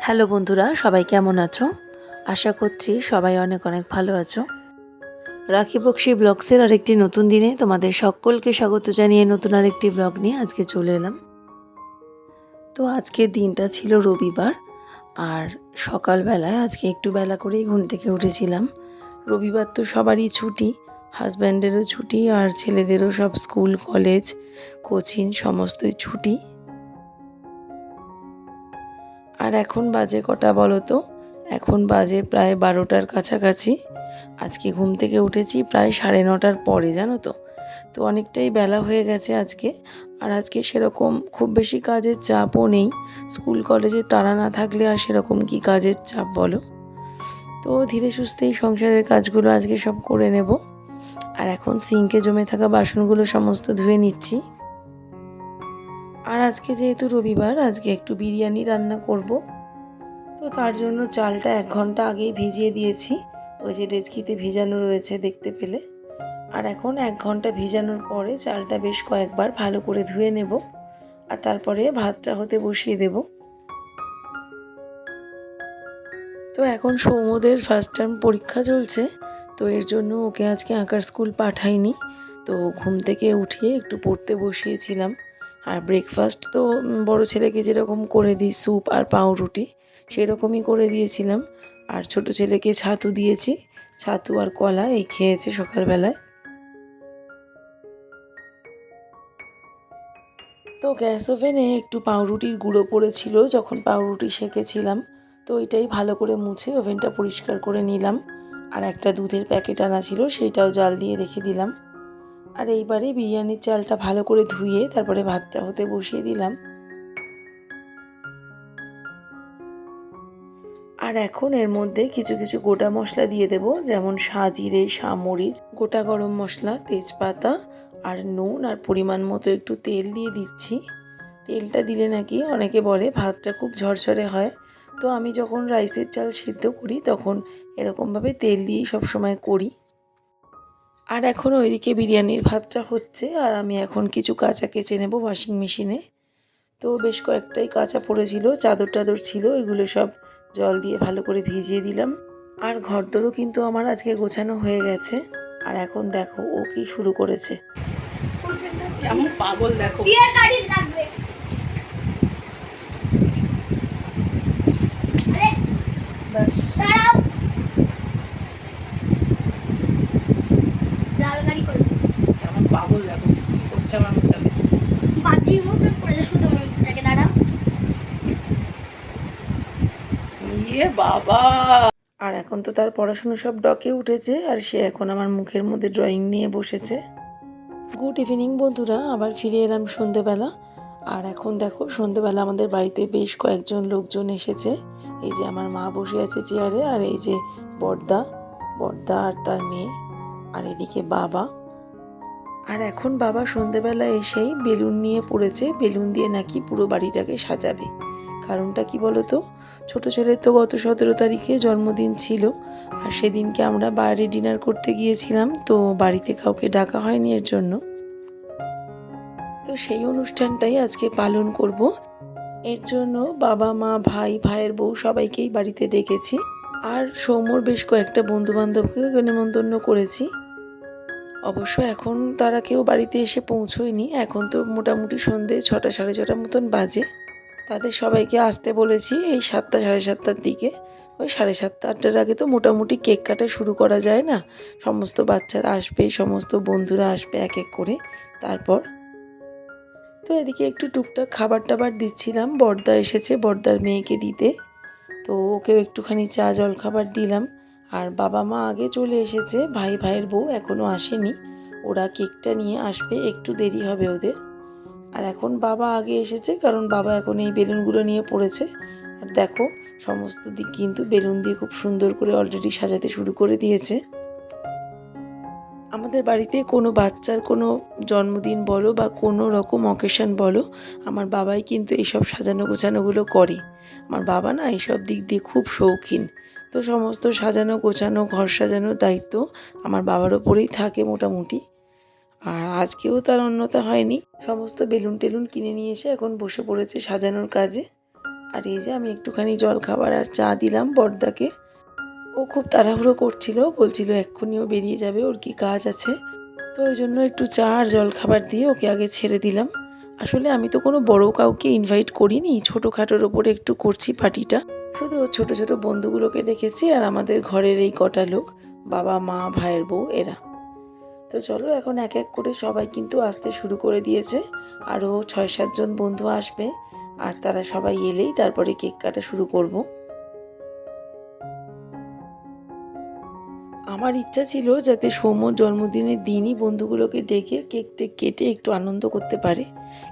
Hello বন্ধুরা, সবাই কেমন আছো? আশা করছি সবাই অনেক অনেক ভালো আছো। রাখি বক্সি ব্লগসের আরেকটি নতুন দিনে তোমাদের সকলকে স্বাগত জানিয়ে নতুন আরেকটি ব্লগ নিয়ে আজকে চলে এলাম। তো আজকের দিনটা ছিল রবিবার, আর সকালবেলায় আজকে একটু বেলা করেই ঘুম থেকে উঠেছিলাম। রবিবার তো সবারই ছুটি, হাজব্যান্ডেরও ছুটি আর ছেলেদেরও সব স্কুল কলেজ কোচিং সমস্তই ছুটি। আর এখন বাজে কটা বলো তো? এখন বাজে প্রায় 12টার কাছাকাছি। আজকে ঘুম থেকে উঠেছি প্রায় 9:30টার পরে, জানো তো। তো অনেকটাই বেলা হয়ে গেছে আজকে। আর আজকে সেরকম খুব বেশি কাজের চাপও নেই। স্কুল কলেজে তাড়া না থাকলে আর সেরকম কি কাজের চাপ বলো। তো ধীরে সুস্থেই সংসারের কাজগুলো আজকে সব করে নেব। আর এখন সিঙ্কে জমে থাকা বাসনগুলো সমস্ত ধুয়ে নিচ্ছি। আর আজকে যেহেতু রবিবার, আজকে একটু বিরিয়ানি রান্না করব। তো তার জন্য চালটা 1 ঘন্টা আগেই ভিজিয়ে দিয়েছি। ওই যে ডেচকিতে ভিজানো রয়েছে দেখতে পেলে। আর এখন 1 ঘন্টা ভিজানোর পরে চালটা বেশ কয়েকবার ভালো করে ধুয়ে নেব। আর তারপরে ভাতটা হতে বসিয়ে দেব। তো এখন সৌম্যদের ফার্স্ট টার্ম পরীক্ষা চলছে। তো এর জন্য ওকে আজকে আঁকার স্কুল পাঠাইনি। তো ঘুম থেকে উঠিয়ে একটু পড়তে বসিয়েছিলাম। আর ব্রেকফাস্ট তো বড় ছেলেকে যেরকম করে দিই, স্যুপ আর পাউরুটি, সেরকমই করে দিয়েছিলাম। আর ছোট ছেলেকে ছাতু দিয়েছি, ছাতু আর কলা এই খেয়েছে সকালবেলায়। তো গ্যাস ওভেনে একটু পাউরুটির গুঁড়ো পড়েছিল যখন পাউরুটি সেঁকেছিলাম। তো এটাই ভালো করে মুছে ওভেনটা পরিষ্কার করে নিলাম। আর একটা দুধের প্যাকেট আনা ছিল, সেইটাও জাল দিয়ে রেখে দিলাম। আর এইবারে বিরিয়ানির চালটা ভালো করে ধুয়ে তারপরে ভাতটা হতে বসিয়ে দিলাম। আর এখন এর মধ্যে কিছু কিছু গোটা মশলা দিয়ে দেব, যেমন সাজিরে, সামরিচ, গোটা গরম মশলা, তেজপাতা আর নুন আর পরিমাণ মতো একটু তেল দিয়ে দিচ্ছি। তেলটা দিলে নাকি অনেকে বলে ভাতটা খুব ঝরঝরে হয়। তো আমি যখন রাইসের চাল সিদ্ধ করি তখন এরকমভাবে তেল দিয়েই সবসময় করি। আর এখন ওইদিকে বিরিয়ানির ভাতটা হচ্ছে, আর আমি এখন কিছু কাঁচা কেচে নেব ওয়াশিং মেশিনে। তো বেশ কয়েকটাই কাঁচা পড়েছিল, চাদর টাদর ছিল, এগুলো সব জল দিয়ে ভালো করে ভিজিয়ে দিলাম। আর ঘরদোরও কিন্তু আমার আজকে গোছানো হয়ে গেছে। আর এখন দেখো ও কি শুরু করেছে। কেমন পাগল দেখো। কেমন পাগল দেখো কি করছে আমার মুখটাকে। ইয়ে বাবা। আর এখন তো তার পড়াশুনো সব ডকে উঠেছে, আর সে এখন আমার মুখের মধ্যে ড্রয়িং নিয়ে বসেছে। গুড ইভিনিং বন্ধুরা, আবার ফিরে এলাম সন্ধেবেলা। আর এখন দেখো সন্ধেবেলা আমাদের বাড়িতে বেশ কয়েকজন লোকজন এসেছে। এই যে আমার মা বসে আছে চেয়ারে, আর এই যে বড়দা, বড়দা আর তার মেয়ে, আর এদিকে বাবা। আর এখন বাবা সন্ধেবেলা এসেই বেলুন নিয়ে পড়েছে, বেলুন দিয়ে নাকি পুরো বাড়িটাকে সাজাবে। কারণটা কি বলো তো? ছোটো ছেলের তো গত 17 তারিখে জন্মদিন ছিল। আর সেদিনকে আমরা বাইরে ডিনার করতে গিয়েছিলাম, তো বাড়িতে কাউকে ডাকা হয়নি এর জন্য। তো সেই অনুষ্ঠানটাই আজকে পালন করব। এর জন্য বাবা মা ভাই ভাইয়ের বউ সবাইকেই বাড়িতে ডেকেছি। আর সৌম্যর বেশ কয়েকটা বন্ধু বান্ধবকেও নেমন্তন্ন করেছি। অবশ্য এখন তারা কেউ বাড়িতে এসে পৌঁছয়নি, এখন তো মোটামুটি সন্ধে 6টা সাড়ে 6টা মতন বাজে। তাদের সবাইকে আসতে বলেছি এই 7টা সাড়ে 7টার দিকে। ওই 7:30 8টার আগে তো মোটামুটি কেক কাটা শুরু করা যায় না। সমস্ত বাচ্চারা আসবে, সমস্ত বন্ধুরা আসবে এক এক করে। তারপর তো এদিকে একটু টুকটাক খাবার টাবার দিচ্ছিলাম। বড়দা এসেছে বড়দার মেয়েকে দিতে, তো ওকেও একটুখানি চা জল খাবার দিলাম। আর বাবা মা আগে চলে এসেছে, ভাই ভাইয়ের বউ এখনও আসেনি। ওরা কেকটা নিয়ে আসবে, একটু দেরি হবে ওদের। আর এখন বাবা আগে এসেছে, কারণ বাবা এখন এই বেলুনগুলো নিয়ে পড়েছে। আর দেখো সমস্ত দিক কিন্তু বেলুন দিয়ে খুব সুন্দর করে অলরেডি সাজাতে শুরু করে দিয়েছে। আমাদের বাড়িতে কোনো বাচ্চার কোনো জন্মদিন বলো বা কোনো রকম অকেশন বলো, আমার বাবাই কিন্তু এইসব সাজানো গোছানোগুলো করে। আমার বাবা না এইসব দিক দিয়ে খুব শৌখিন। তো সমস্ত সাজানো গোছানো ঘর সাজানোর দায়িত্ব আমার বাবার ওপরেই থাকে মোটামুটি। আর আজকেও তার অন্যথা হয়নি। সমস্ত বেলুন টেলুন কিনে নিয়ে এসে এখন বসে পড়েছে সাজানোর কাজে। আর এই যে আমি একটুখানি জল খাবার আর চা দিলাম বড়দাকে। ও খুব তাড়াহুড়ো করছিল, বলছিল এক্ষুনিও বেরিয়ে যাবে, ওর কি কাজ আছে। তো ওই জন্য একটু চা আর জল খাবার দিয়ে ওকে আগে ছেড়ে দিলাম। আসলে আমি তো কোনো বড় কাউকে ইনভাইট করিনি, ছোটোখাটোর ওপরে একটু করছি পার্টিটা। শুধু ওর ছোটো ছোটো বন্ধুগুলোকে ডেকেছি আর আমাদের ঘরের এই কটা লোক, বাবা মা ভাইয়ের বউ এরা। তো চলো এখন এক এক করে সবাই কিন্তু আসতে শুরু করে দিয়েছে। আরও 6-7 জন বন্ধু আসবে আর তারা সবাই এলেই তারপরে কেক কাটা শুরু করব। আমার ইচ্ছা ছিল যাতে সৌম্যর জন্মদিনের দিনই বন্ধুগুলোকে ডেকে কেকটা কেটে একটু আনন্দ করতে পারে,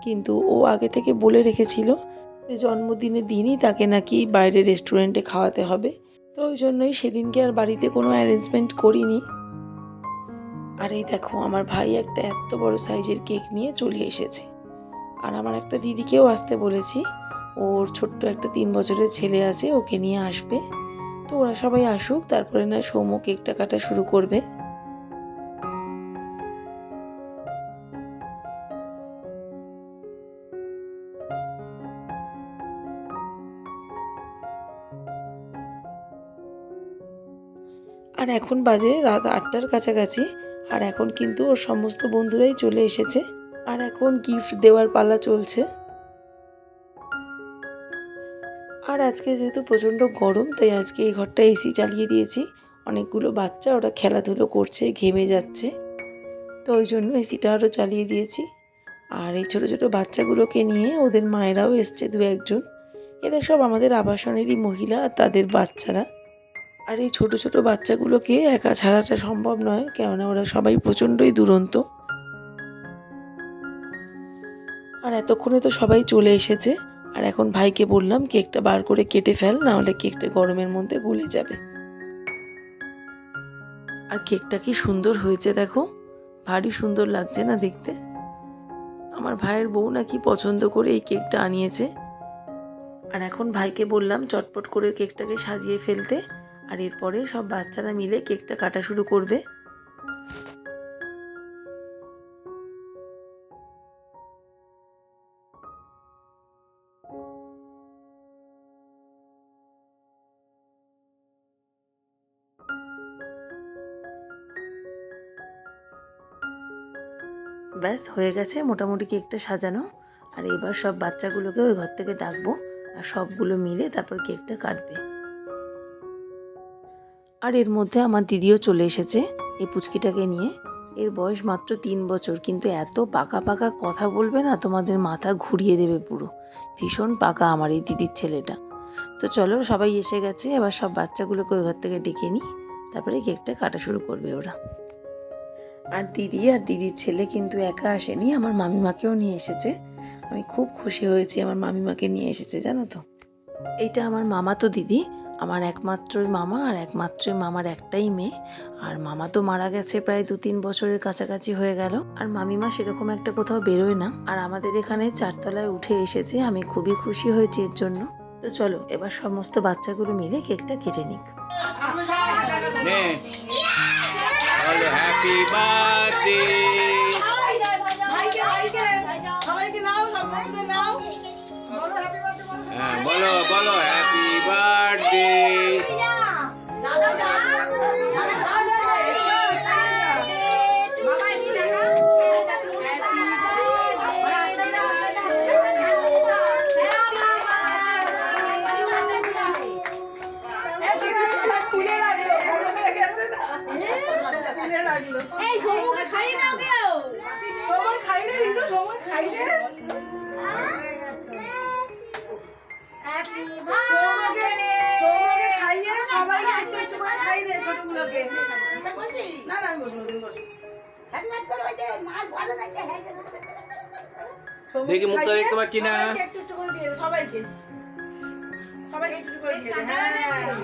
কিন্তু ও আগে থেকে বলে রেখেছিল যে জন্মদিনের দিনই তাকে নাকি বাইরে রেস্টুরেন্টে খাওয়াতে হবে। তো ওই জন্যই সেদিনকে আর বাড়িতে কোনো অ্যারেঞ্জমেন্ট করিনি। আর এই দেখো আমার ভাই একটা এত বড় সাইজের কেক নিয়ে চলে এসেছে। আর আমার একটা দিদিকেও আসতে বলেছি, ওর ছোট্ট একটা 3 বছরের ছেলে আছে, ওকে নিয়ে আসবে। তো ওরা সবাই আসুক, তারপরে না সৌম্য কেকটা কাটা শুরু করবে। আর এখন বাজে রাত 8টার কাছাকাছি। আর এখন কিন্তু ওর সমস্ত বন্ধুরাই চলে এসেছে আর এখন গিফট দেওয়ার পালা চলছে। আর আজকে যেহেতু প্রচণ্ড গরম, তাই আজকে এই ঘরটা এসি চালিয়ে দিয়েছি। অনেকগুলো বাচ্চা ওরা খেলাধুলো করছে, ঘেমে যাচ্ছে, তো ওই জন্য এসিটা আরও চালিয়ে দিয়েছি। আর এই ছোটো ছোটো বাচ্চাগুলোকে নিয়ে ওদের মায়েরাও এসছে 2-1 জন। এরা সব আমাদের আবাসনেরই মহিলা আর তাদের বাচ্চারা। আর এই ছোটো ছোটো বাচ্চাগুলোকে একা ছাড়াটা সম্ভব নয়, কেননা ওরা সবাই প্রচণ্ডই দুরন্ত। আর এতক্ষণে তো সবাই চলে এসেছে। আর এখন ভাইকে বললাম কেকটা বার করে কেটে ফেল, নাহলে কেকটা গরমের মধ্যে গলে যাবে। আর কেকটা কি সুন্দর হয়েছে দেখো, ভারী সুন্দর লাগছে না দেখতে। আমার ভাইয়ের বউ নাকি পছন্দ করে এই কেকটা আনিয়েছে। আর এখন ভাইকে বললাম চটপট করে কেকটাকে সাজিয়ে ফেলতে, আর এরপরে সব বাচ্চারা মিলে কেকটা কাটা শুরু করবে। ব্যাস হয়ে গেছে মোটামুটি কেকটা সাজানো। আর এবার সব বাচ্চাগুলোকে ওই ঘর থেকে ডাকবো আর সবগুলো মিলে তারপর কেকটা কাটবে। আর এর মধ্যে আমার দিদিও চলে এসেছে এই পুচকিটাকে নিয়ে। এর বয়স মাত্র 3 বছর, কিন্তু এত পাকা পাকা কথা বলবে না, তোমাদের মাথা ঘুরিয়ে দেবে পুরো। ভীষণ পাকা আমার এই দিদির ছেলেটা। তো চলো সবাই এসে গেছে, এবার সব বাচ্চাগুলোকে ওই ঘর থেকে ডেকে নিই, তারপরে কেকটা কাটা শুরু করবে ওরা। আর দিদি আর দিদির ছেলে কিন্তু একা আসেনি, আমার মামিমাকেও নিয়ে এসেছে। আমি খুব খুশি হয়েছি আমার মামিমাকে নিয়ে এসেছে, জানো তো। এইটা আমার মামা তো দিদি, আমার একমাত্রই মামা, আর একমাত্রই মামার একটাই মেয়ে। আর মামা তো মারা গেছে প্রায় 2-3 বছরের কাছাকাছি হয়ে গেল। আর মামিমা সেরকম একটা কোথাও বেরোয় না, আর আমাদের এখানে 4 তলায় উঠে এসেছে, আমি খুবই খুশি হয়েছি এর জন্য। তো চলো এবার সমস্ত বাচ্চাগুলো মিলে কেকটা কেটে নিক। হ্যাপি বার্থডে বলো বলো হ্যাপি বার্থডে। এই সমুকে খাইয়ে দাও কেউ। সময় খাই রে রিজু, সময় খাই রে। হ্যাপি সময়কে খাইয়ে সবাইকে একটু একটু করে খাই দে ছোটগুলোকে। না না আমি বসবো, তুমি বসো। দেখি মুখটা দেখতে পাচ্ছি না। সবাইকে একটু একটু করে দিয়ে দে, সবাইকে সবাইকে একটু একটু করে দিয়ে দে। হ্যাঁ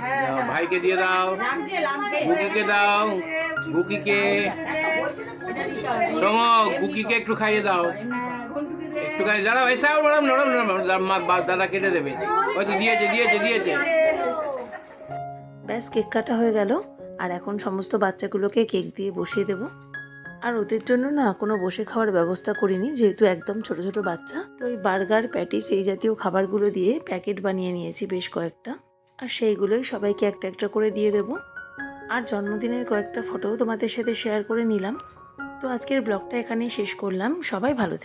হ্যাঁ দাও, ভাইকে দিয়ে দাও, লাগছে লাগছে। গুকিকে দাও, গুকিকে সমক গুকিকে একটু খাইয়ে দাও, একটু খাইয়ে দাঁড়াও, এসে নরম নরম নরম দাদা কেটে দেবে। হয়তো দিয়েছে দিয়েছে দিয়েছে। ব্যাস কেক কাটা হয়ে গেল। আর এখন সমস্ত বাচ্চাগুলোকে কেক দিয়ে বসিয়ে দেব। আর ওদের জন্য না কোনো বসে খাওয়ার ব্যবস্থা করিনি, যেহেতু একদম ছোট ছোট বাচ্চা। তো ওই বার্গার, প্যাটিস এই জাতীয় খাবারগুলো দিয়ে প্যাকেট বানিয়ে নিয়েছি বেশ কয়েকটা, আর সেইগুলোই সবাইকে একটা একটা করে দিয়ে দেবো। আর জন্মদিনের কয়েকটা ফটো তোমাদের সাথে শেয়ার করে নিলাম। তো আজকের ব্লগটা এখানেই শেষ করলাম। সবাই ভালো থেকো।